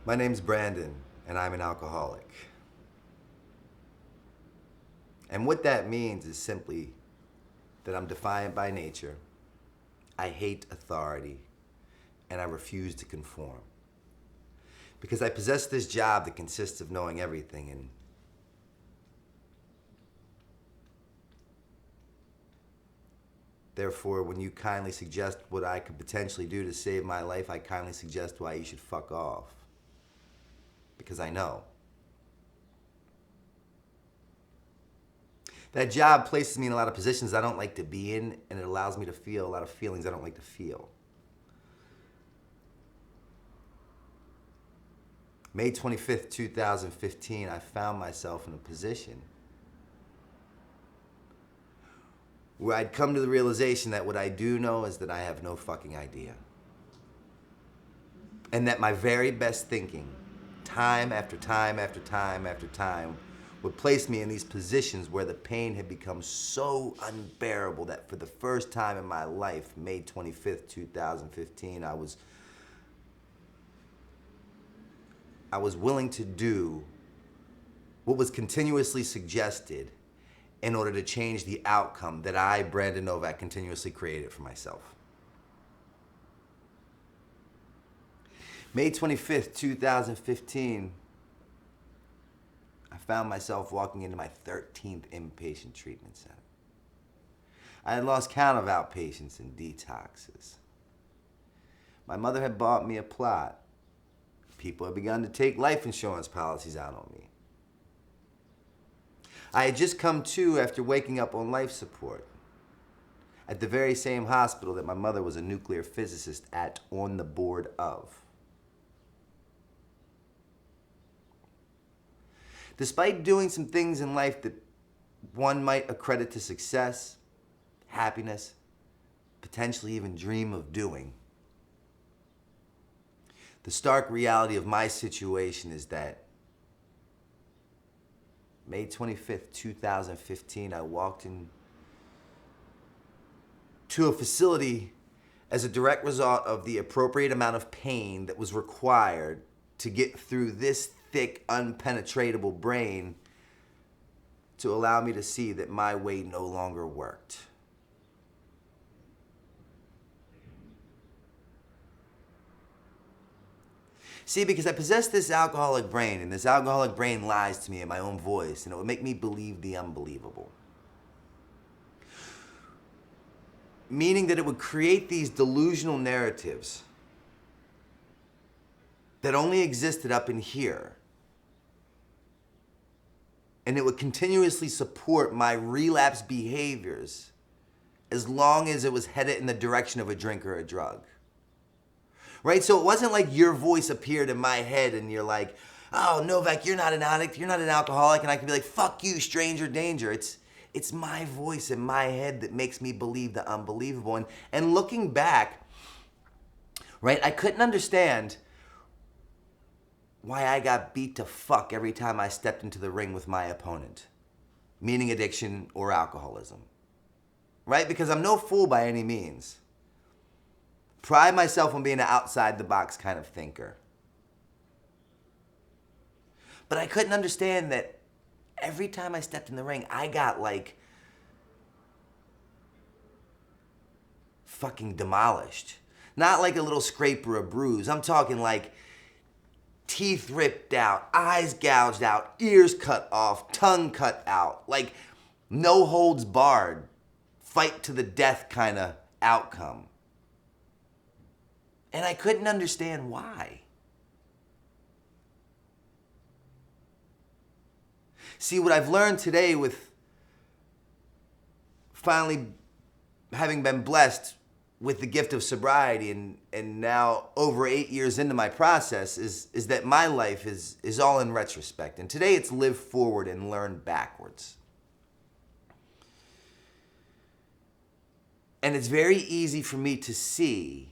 My name's Brandon, and I'm an alcoholic. And what that means is simply that I'm defiant by nature, I hate authority, and I refuse to conform. Because I possess this job that consists of knowing everything, and therefore, when you kindly suggest what I could potentially do to save my life, I kindly suggest why you should fuck off. Because I know. That job places me in a lot of positions I don't like to be in, and it allows me to feel a lot of feelings I don't like to feel. May 25th, 2015, I found myself in a position where I'd come to the realization that what I do know is that I have no fucking idea. And that my very best thinking, time after time after time after time, would place me in these positions where the pain had become so unbearable that for the first time in my life, May 25th, 2015, I was willing to do what was continuously suggested in order to change the outcome that I, Brandon Novak, continuously created for myself. May 25th, 2015, I found myself walking into my 13th inpatient treatment center. I had lost count of outpatients and detoxes. My mother had bought me a plot. People had begun to take life insurance policies out on me. I had just come to after waking up on life support at the very same hospital that my mother was a nuclear physicist at, on the board of. Despite doing some things in life that one might accredit to success, happiness, potentially even dream of doing, the stark reality of my situation is that May 25th, 2015, I walked in to a facility as a direct result of the appropriate amount of pain that was required to get through this thick, unpenetratable brain to allow me to see that my way no longer worked. See, because I possess this alcoholic brain, and this alcoholic brain lies to me in my own voice, and it would make me believe the unbelievable. Meaning that it would create these delusional narratives that only existed up in here. And it would continuously support my relapse behaviors as long as it was headed in the direction of a drink or a drug. Right? So it wasn't like your voice appeared in my head and you're like, oh, Novak, you're not an addict, you're not an alcoholic, and I can be like, fuck you, stranger danger. It's my voice in my head that makes me believe the unbelievable. And looking back, right, I couldn't understand why I got beat to fuck every time I stepped into the ring with my opponent, meaning addiction or alcoholism, right? Because I'm no fool by any means. Pride myself on being an outside the box kind of thinker. But I couldn't understand that every time I stepped in the ring, I got like fucking demolished. Not like a little scrape or a bruise. I'm talking like teeth ripped out, eyes gouged out, ears cut off, tongue cut out. Like no holds barred, fight to the death kind of outcome. And I couldn't understand why. See, what I've learned today with finally having been blessed with the gift of sobriety and now over 8 years into my process is that my life is all in retrospect. And today it's live forward and learn backwards. And it's very easy for me to see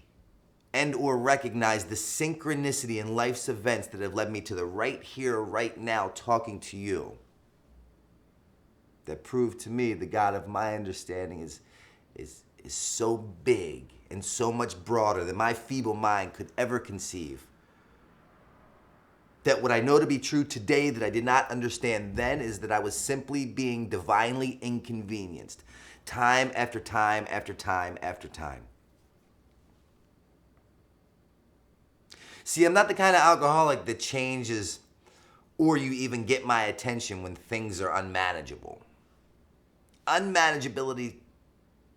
and or recognize the synchronicity in life's events that have led me to the right here, right now, talking to you. That prove to me the God of my understanding is so big and so much broader than my feeble mind could ever conceive. That what I know to be true today that I did not understand then is that I was simply being divinely inconvenienced, time after time after time after time. See, I'm not the kind of alcoholic that changes or you even get my attention when things are unmanageable. Unmanageability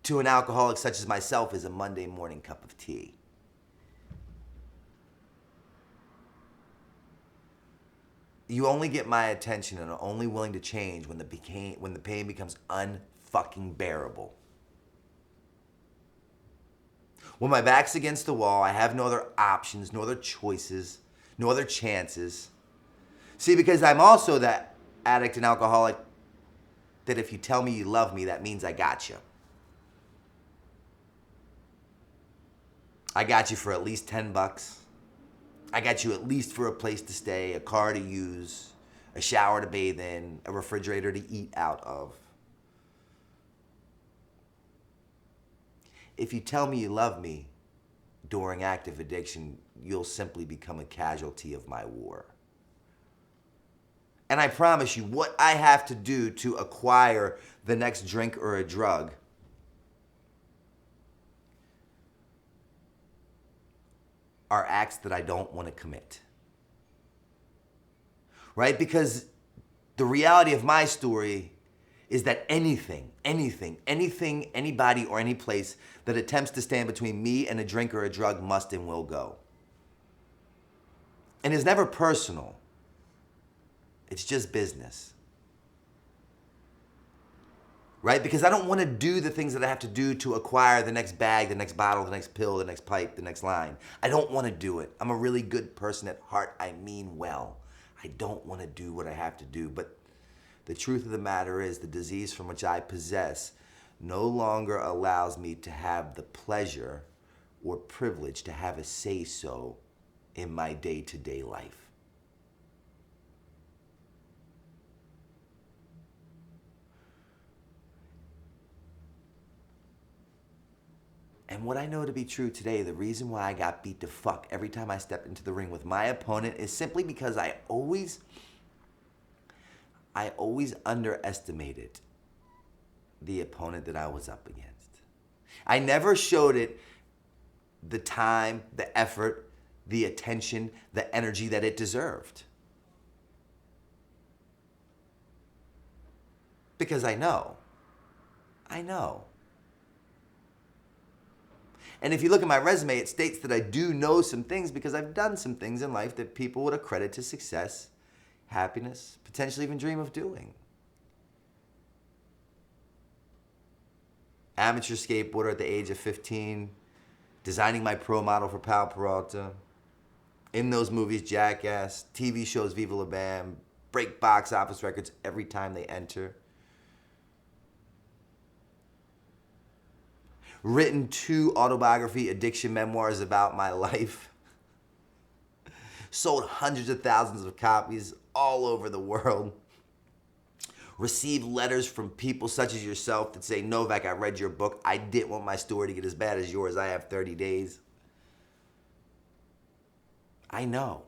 to an alcoholic such as myself is a Monday morning cup of tea. You only get my attention and are only willing to change when the pain becomes unfucking bearable. When my back's against the wall, I have no other options, no other choices, no other chances. See, because I'm also that addict and alcoholic that if you tell me you love me, that means I got you. I got you for at least $10. I got you at least for a place to stay, a car to use, a shower to bathe in, a refrigerator to eat out of. If you tell me you love me during active addiction, you'll simply become a casualty of my war. And I promise you, what I have to do to acquire the next drink or a drug are acts that I don't want to commit. Right? Because the reality of my story is that anything, anybody, or any place that attempts to stand between me and a drink or a drug must and will go. And it's never personal. It's just business. Right? Because I don't want to do the things that I have to do to acquire the next bag, the next bottle, the next pill, the next pipe, the next line. I don't want to do it. I'm a really good person at heart. I mean well. I don't want to do what I have to do. But the truth of the matter is the disease from which I possess no longer allows me to have the pleasure or privilege to have a say-so in my day-to-day life. And what I know to be true today, the reason why I got beat to fuck every time I stepped into the ring with my opponent is simply because I always underestimated the opponent that I was up against. I never showed it the time, the effort, the attention, the energy that it deserved. Because I know. And if you look at my resume, it states that I do know some things because I've done some things in life that people would accredit to success, happiness, potentially even dream of doing. Amateur skateboarder at the age of 15, designing my pro model for Pal Peralta, in those movies, Jackass, TV shows, Viva La Bam, break box office records every time they enter. Written 2 autobiography addiction memoirs about my life. Sold hundreds of thousands of copies all over the world. Received letters from people such as yourself that say, Novak, I read your book. I didn't want my story to get as bad as yours. I have 30 days. I know.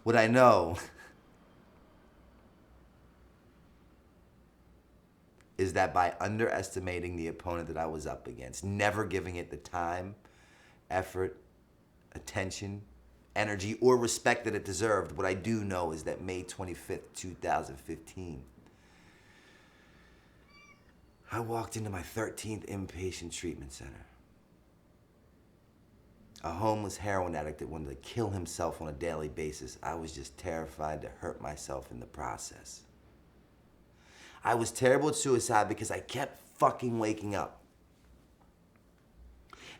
What I know is that by underestimating the opponent that I was up against, never giving it the time, effort, attention, energy, or respect that it deserved, what I do know is that May 25th, 2015, I walked into my 13th inpatient treatment center. A homeless heroin addict that wanted to kill himself on a daily basis. I was just terrified to hurt myself in the process. I was terrible at suicide because I kept fucking waking up.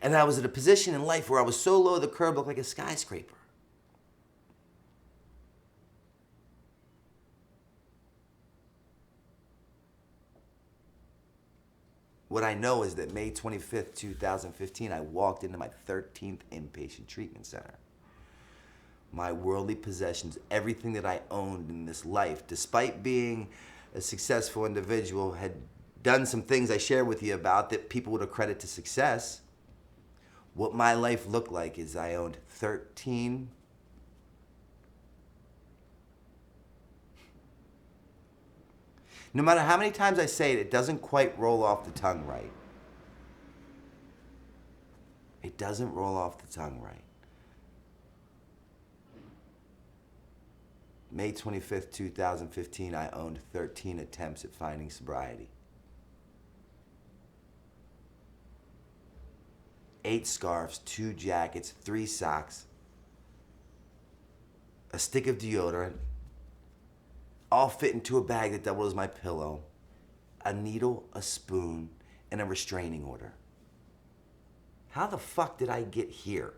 And I was at a position in life where I was so low the curb looked like a skyscraper. What I know is that May 25th, 2015, I walked into my 13th inpatient treatment center. My worldly possessions, everything that I owned in this life, despite being a successful individual, had done some things I shared with you about that people would accredit to success. What my life looked like is I owned 13. No matter how many times I say it, it doesn't quite roll off the tongue right. It doesn't roll off the tongue right. May 25th, 2015, I owned 13 attempts at finding sobriety. 8 scarves, 2 jackets, 3 socks, a stick of deodorant, all fit into a bag that doubled as my pillow, a needle, a spoon, and a restraining order. How the fuck did I get here?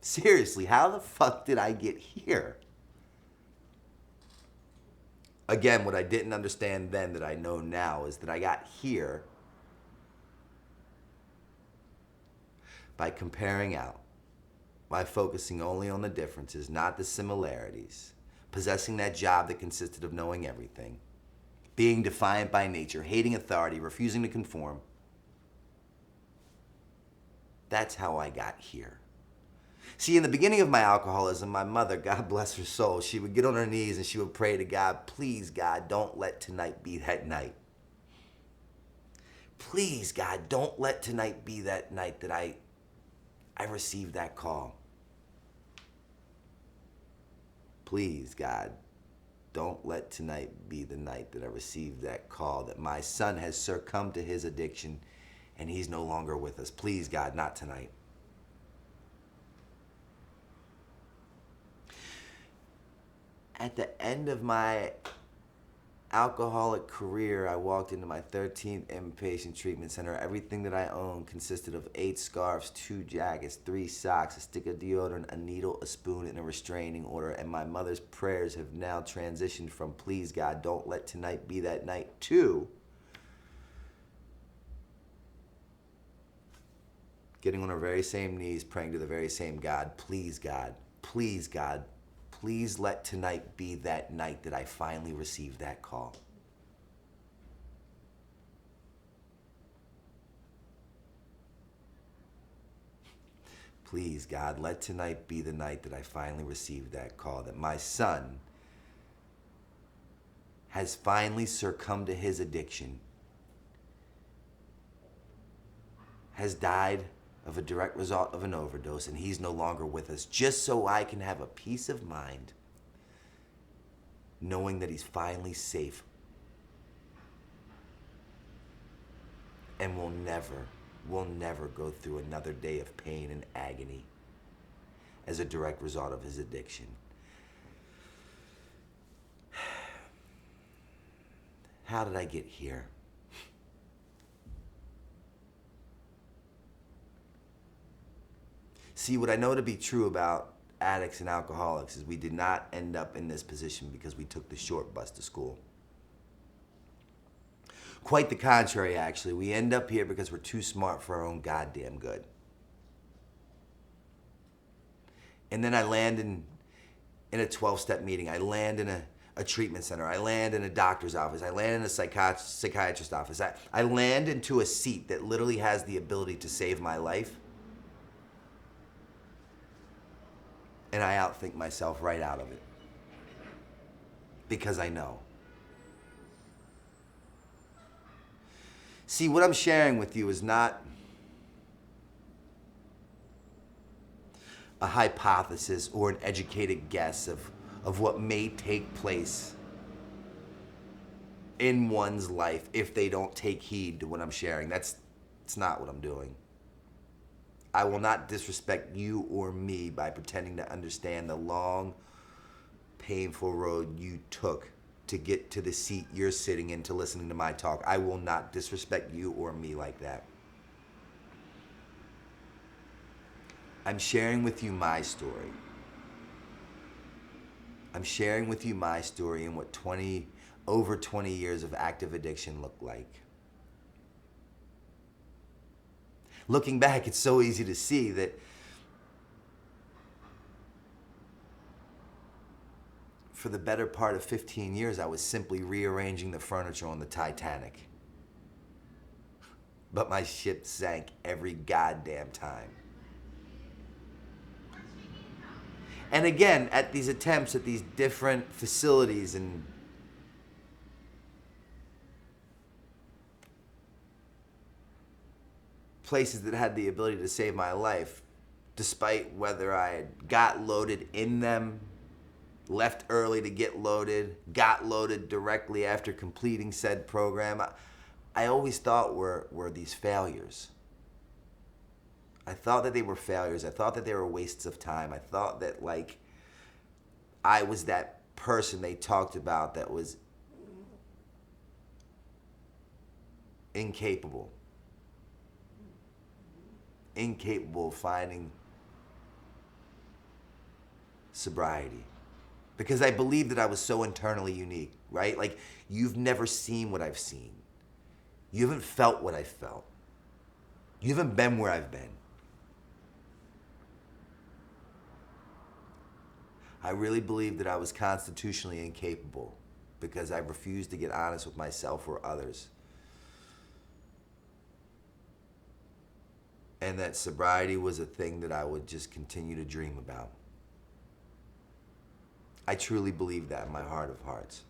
Seriously, how the fuck did I get here? Again, what I didn't understand then that I know now is that I got here by comparing out, by focusing only on the differences, not the similarities, possessing that job that consisted of knowing everything, being defiant by nature, hating authority, refusing to conform. That's how I got here. See, in the beginning of my alcoholism, my mother, God bless her soul, she would get on her knees and she would pray to God, please, God, don't let tonight be that night. Please, God, don't let tonight be that night that I received that call. Please, God, don't let tonight be the night that I received that call, that my son has succumbed to his addiction and he's no longer with us. Please, God, not tonight. At the end of my alcoholic career, I walked into my 13th inpatient treatment center. Everything that I owned consisted of 8 scarves, 2 jackets, 3 socks, a stick of deodorant, a needle, a spoon, and a restraining order. And my mother's prayers have now transitioned from, please, God, don't let tonight be that night, to getting on her very same knees, praying to the very same God, please, God, please, God, please let tonight be that night that I finally received that call. Please, God, let tonight be the night that I finally received that call, that my son has finally succumbed to his addiction, has died of a direct result of an overdose, and he's no longer with us, just so I can have a peace of mind knowing that he's finally safe and will never go through another day of pain and agony as a direct result of his addiction. How did I get here? See, what I know to be true about addicts and alcoholics is we did not end up in this position because we took the short bus to school. Quite the contrary, actually. We end up here because we're too smart for our own goddamn good. And then I land in a 12-step meeting. I land in a treatment center. I land in a doctor's office. I land in a psychiatrist's office. I land into a seat that literally has the ability to save my life. And I outthink myself right out of it. Because I know. See, what I'm sharing with you is not a hypothesis or an educated guess of what may take place in one's life if they don't take heed to what I'm sharing. It's not what I'm doing. I will not disrespect you or me by pretending to understand the long, painful road you took to get to the seat you're sitting in to listening to my talk. I will not disrespect you or me like that. I'm sharing with you my story. I'm sharing with you my story and what over 20 years of active addiction looked like. Looking back, it's so easy to see that for the better part of 15 years, I was simply rearranging the furniture on the Titanic. but my ship sank every goddamn time. And again, at these attempts at these different facilities and places that had the ability to save my life, despite whether I had got loaded in them, left early to get loaded, got loaded directly after completing said program, I always thought were these failures. I thought that they were failures. I thought that they were wastes of time. I thought that, like, I was that person they talked about that was incapable of finding sobriety. Because I believed that I was so internally unique, right? Like, you've never seen what I've seen. You haven't felt what I've felt. You haven't been where I've been. I really believed that I was constitutionally incapable because I refused to get honest with myself or others. And that sobriety was a thing that I would just continue to dream about. I truly believe that in my heart of hearts.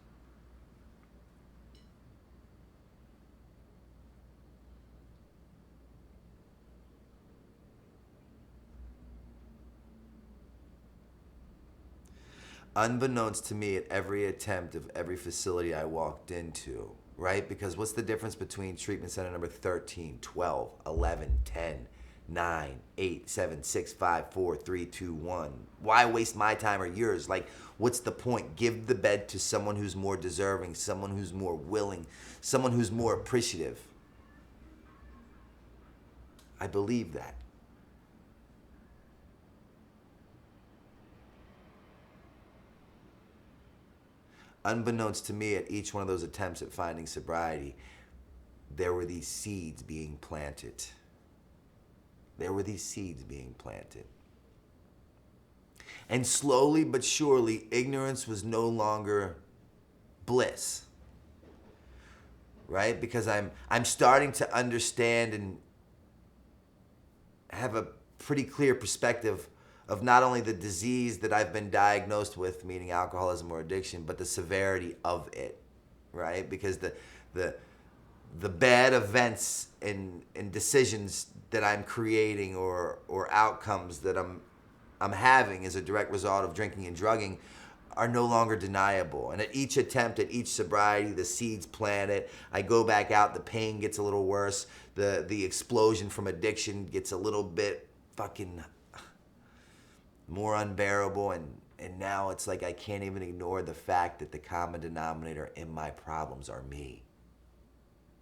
Unbeknownst to me, at every attempt of every facility I walked into, right? Because what's the difference between treatment center number 13, 12, 11, 10, 9, 8, 7, 6, 5, 4, 3, 2, 1? Why waste my time or yours? Like, what's the point? Give the bed to someone who's more deserving, someone who's more willing, someone who's more appreciative. I believe that. Unbeknownst to me, at each one of those attempts at finding sobriety, there were these seeds being planted. There were these seeds being planted. And slowly but surely, ignorance was no longer bliss. Right? Because I'm starting to understand and have a pretty clear perspective of not only the disease that I've been diagnosed with, meaning alcoholism or addiction, but the severity of it, right? Because the bad events and decisions that I'm creating or outcomes that I'm having as a direct result of drinking and drugging are no longer deniable. And at each attempt, at each sobriety, the seeds planted, I go back out, the pain gets a little worse, the explosion from addiction gets a little bit fucking more unbearable, and now it's like I can't even ignore the fact that the common denominator in my problems are me.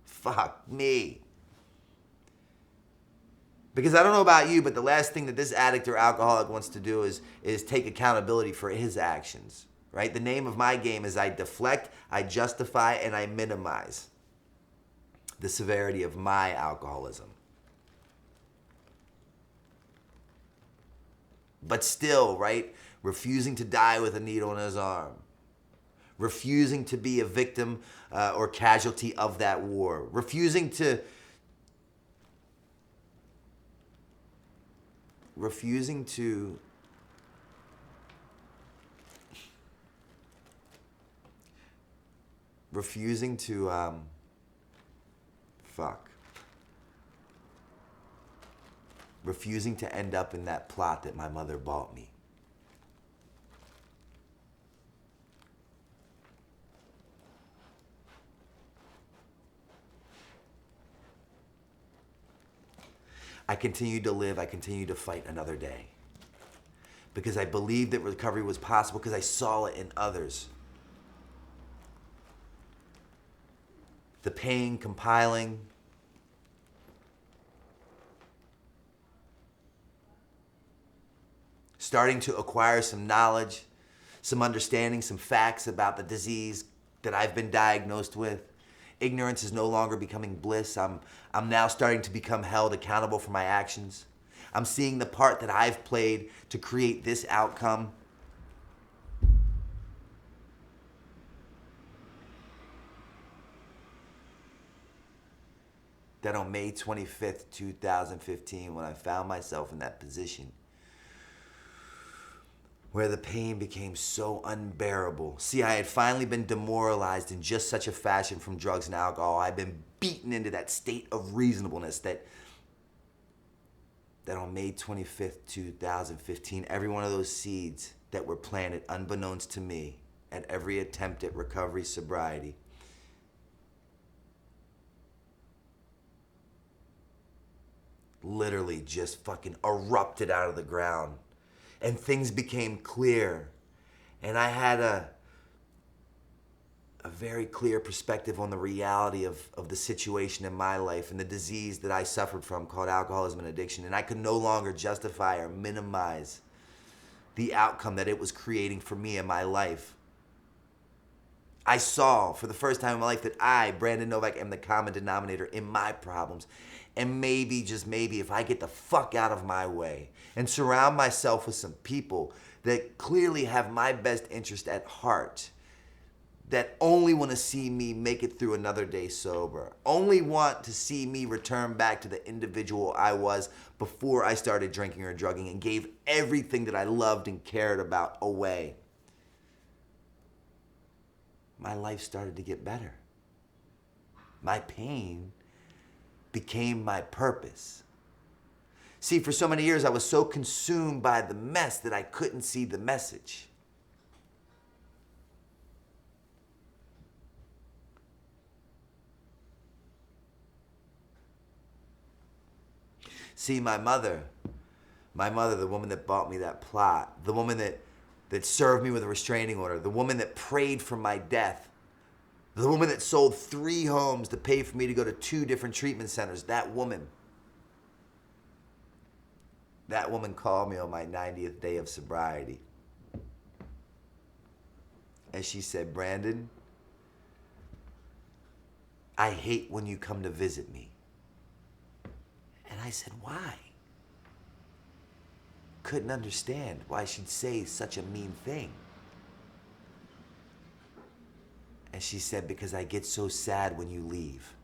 Fuck me. Because I don't know about you, but the last thing that this addict or alcoholic wants to do is take accountability for his actions, right? The name of my game is I deflect, I justify, and I minimize the severity of my alcoholism. But still, right, refusing to die with a needle in his arm. Refusing to be a victim or casualty of that war. Refusing to refusing to end up in that plot that my mother bought me. I continued to live, I continued to fight another day. Because I believed that recovery was possible, because I saw it in others. The pain compiling, starting to acquire some knowledge, some understanding, some facts about the disease that I've been diagnosed with. Ignorance is no longer becoming bliss. I'm now starting to become held accountable for my actions. I'm seeing the part that I've played to create this outcome. that on May 25th, 2015, when I found myself in that position where the pain became so unbearable. See, I had finally been demoralized in just such a fashion from drugs and alcohol. I'd been beaten into that state of reasonableness that on May 25th, 2015, every one of those seeds that were planted unbeknownst to me at every attempt at recovery sobriety literally just fucking erupted out of the ground. And things became clear. And I had a very clear perspective on the reality of the situation in my life and the disease that I suffered from called alcoholism and addiction. And I could no longer justify or minimize the outcome that it was creating for me in my life. I saw for the first time in my life that I, Brandon Novak, am the common denominator in my problems. And maybe, just maybe, if I get the fuck out of my way and surround myself with some people that clearly have my best interest at heart, that only want to see me make it through another day sober, only want to see me return back to the individual I was before I started drinking or drugging and gave everything that I loved and cared about away, my life started to get better. My pain became my purpose. See, for so many years, I was so consumed by the mess that I couldn't see the message. See, my mother, the woman that bought me that plot, the woman that served me with a restraining order, the woman that prayed for my death, the woman that sold 3 homes to pay for me to go to 2 different treatment centers, that woman called me on my 90th day of sobriety. And she said, "Brandon, I hate when you come to visit me." And I said, "Why?" Couldn't understand why she'd say such a mean thing. And she said, "Because I get so sad when you leave."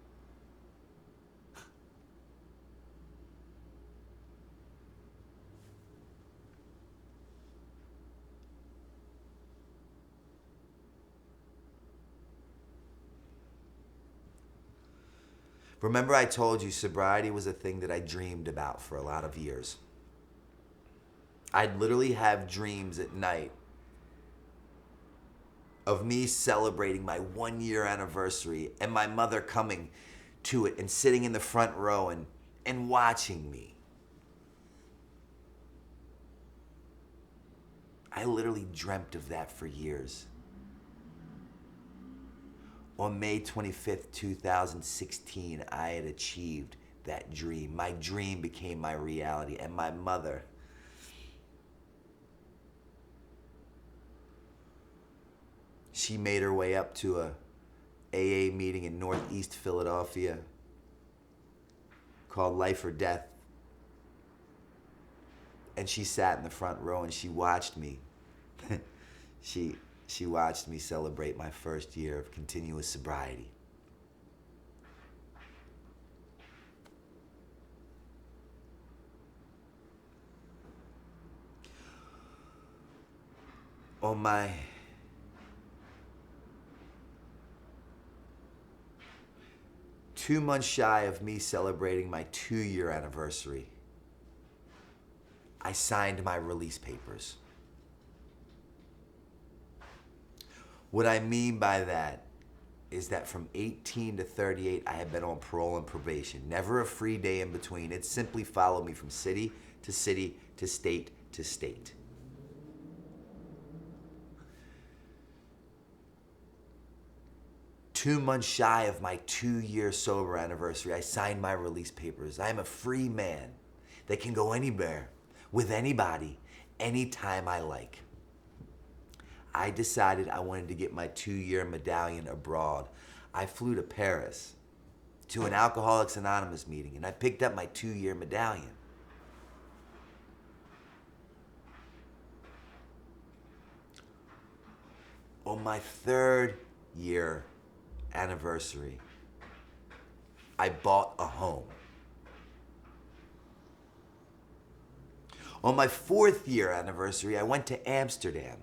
Remember I told you sobriety was a thing that I dreamed about for a lot of years. I'd literally have dreams at night of me celebrating my 1-year anniversary and my mother coming to it and sitting in the front row and watching me. I literally dreamt of that for years. On May 25th, 2016, I had achieved that dream. My dream became my reality, and my mother, she made her way up to a AA meeting in Northeast Philadelphia called Life or Death. And she sat in the front row and she watched me. She watched me celebrate my first year of continuous sobriety. On my 2 months shy of me celebrating my 2-year anniversary, I signed my release papers. What I mean by that is that from 18 to 38, I had been on parole and probation. Never a free day in between. It simply followed me from city to city to state to state. Two months shy of my 2-year sober anniversary, I signed my release papers. I am a free man that can go anywhere, with anybody, anytime I like. I decided I wanted to get my 2-year medallion abroad. I flew to Paris to an Alcoholics Anonymous meeting, and I picked up my 2-year medallion. On my 3rd year anniversary, I bought a home. On my 4th year anniversary, I went to Amsterdam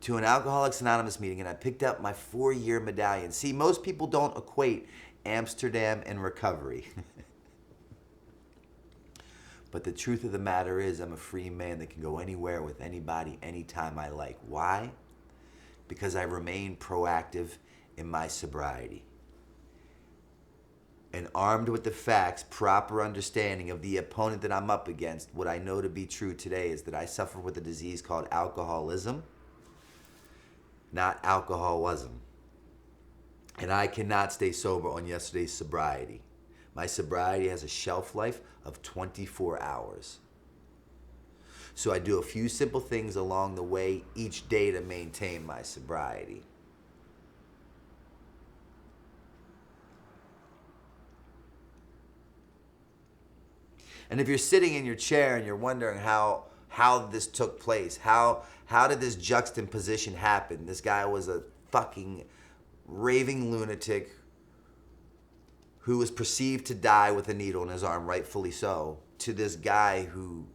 to an Alcoholics Anonymous meeting, and I picked up my 4-year medallion. See, most people don't equate Amsterdam and recovery. But the truth of the matter is, I'm a free man that can go anywhere with anybody, anytime I like. Why? Because I remain proactive in my sobriety. And armed with the facts, proper understanding of the opponent that I'm up against, what I know to be true today is that I suffer with a disease called alcoholism, not alcoholism. And I cannot stay sober on yesterday's sobriety. My sobriety has a shelf life of 24 hours. So I do a few simple things along the way each day to maintain my sobriety. And if you're sitting in your chair and you're wondering how this took place, how did this juxtaposition happen? This guy was a fucking raving lunatic who was perceived to die with a needle in his arm, rightfully so, to this guy who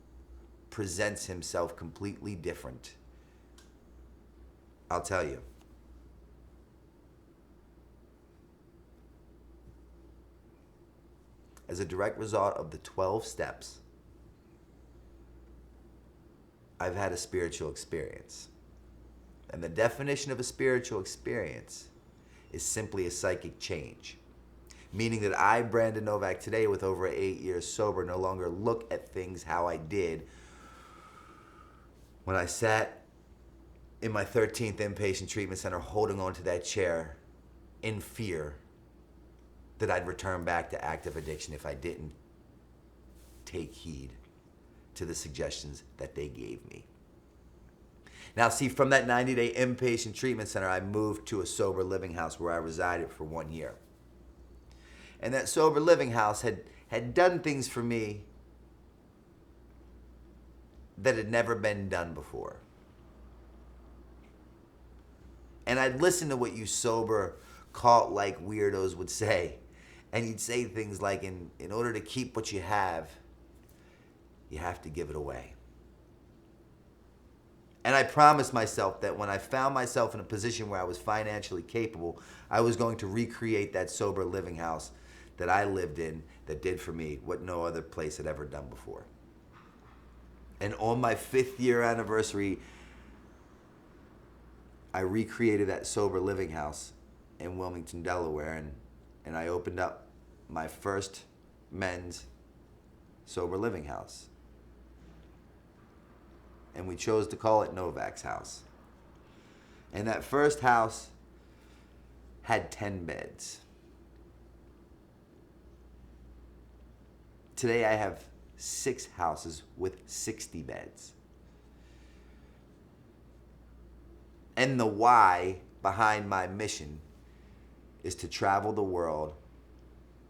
presents himself completely different. I'll tell you. As a direct result of the 12 steps, I've had a spiritual experience. And the definition of a spiritual experience is simply a psychic change. Meaning that I, Brandon Novak, today with over 8 years sober, no longer look at things how I did when I sat in my 13th inpatient treatment center holding on to that chair in fear that I'd return back to active addiction if I didn't take heed to the suggestions that they gave me. Now, see, from that 90-day inpatient treatment center, I moved to a sober living house where I resided for 1 year. And that sober living house had done things for me that had never been done before. And I'd listen to what you sober, cult-like weirdos would say. And you'd say things like, in order to keep what you have to give it away. And I promised myself that when I found myself in a position where I was financially capable, I was going to recreate that sober living house that I lived in that did for me what no other place had ever done before. And on my 5th year anniversary, I recreated that sober living house in Wilmington, Delaware, and I opened up my first men's sober living house. And we chose to call it Novak's house. And that first house had 10 beds. Today I have 6 houses with 60 beds. And the why behind my mission is to travel the world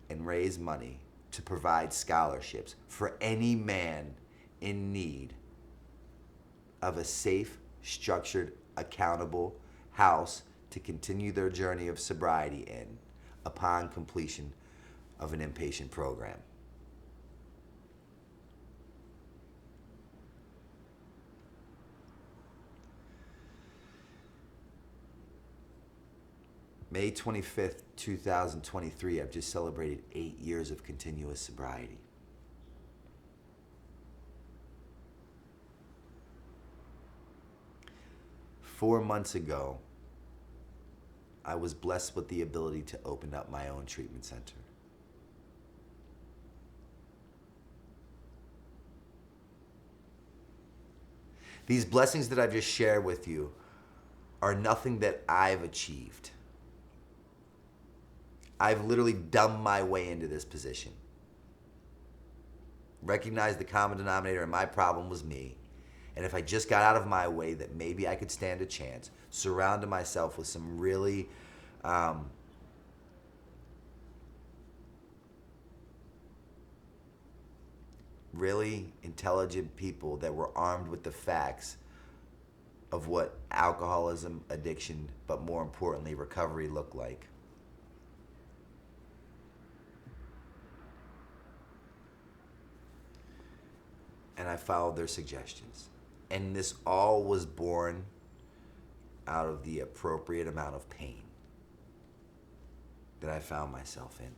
and raise money to provide scholarships for any man in need of a safe, structured, accountable house to continue their journey of sobriety in upon completion of an inpatient program. May 25th, 2023, I've just celebrated 8 years of continuous sobriety. Four months ago, I was blessed with the ability to open up my own treatment center. These blessings that I've just shared with you are nothing that I've achieved. I've literally done my way into this position. Recognized the common denominator and my problem was me. And if I just got out of my way, that maybe I could stand a chance. Surrounded myself with some really really intelligent people that were armed with the facts of what alcoholism, addiction, but more importantly, recovery looked like. and I followed their suggestions. And this all was born out of the appropriate amount of pain that I found myself in.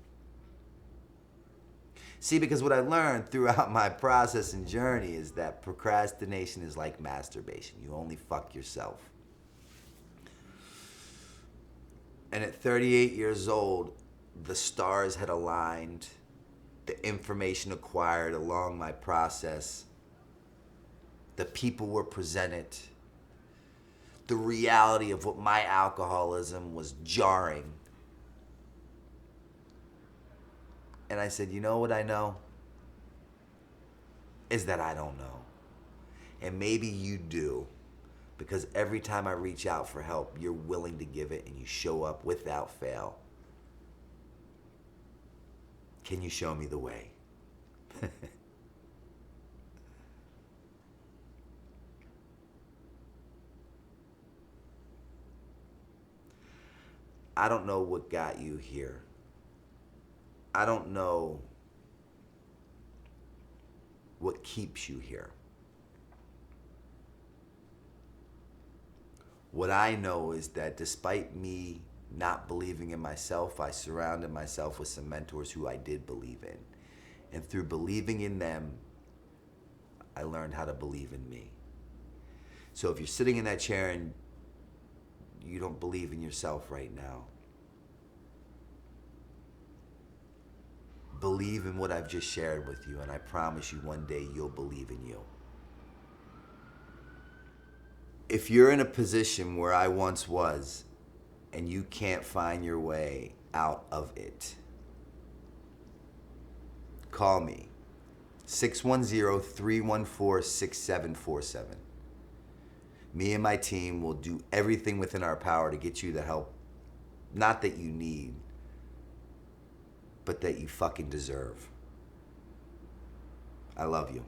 See, because what I learned throughout my process and journey is that procrastination is like masturbation. You only fuck yourself. And at 38 years old, the stars had aligned, the information acquired along my process, the people were presented, the reality of what my alcoholism was jarring. And I said, you know what I know? Is that I don't know. And maybe you do. Because every time I reach out for help, you're willing to give it and you show up without fail. Can you show me the way? I don't know what got you here. I don't know what keeps you here. What I know is that despite me not believing in myself, I surrounded myself with some mentors who I did believe in. And through believing in them, I learned how to believe in me. So if you're sitting in that chair and you don't believe in yourself right now, believe in what I've just shared with you, and I promise you one day you'll believe in you. If you're in a position where I once was and you can't find your way out of it, call me, 610-314-6747. Me and my team will do everything within our power to get you the help, not that you need, but that you fucking deserve. I love you.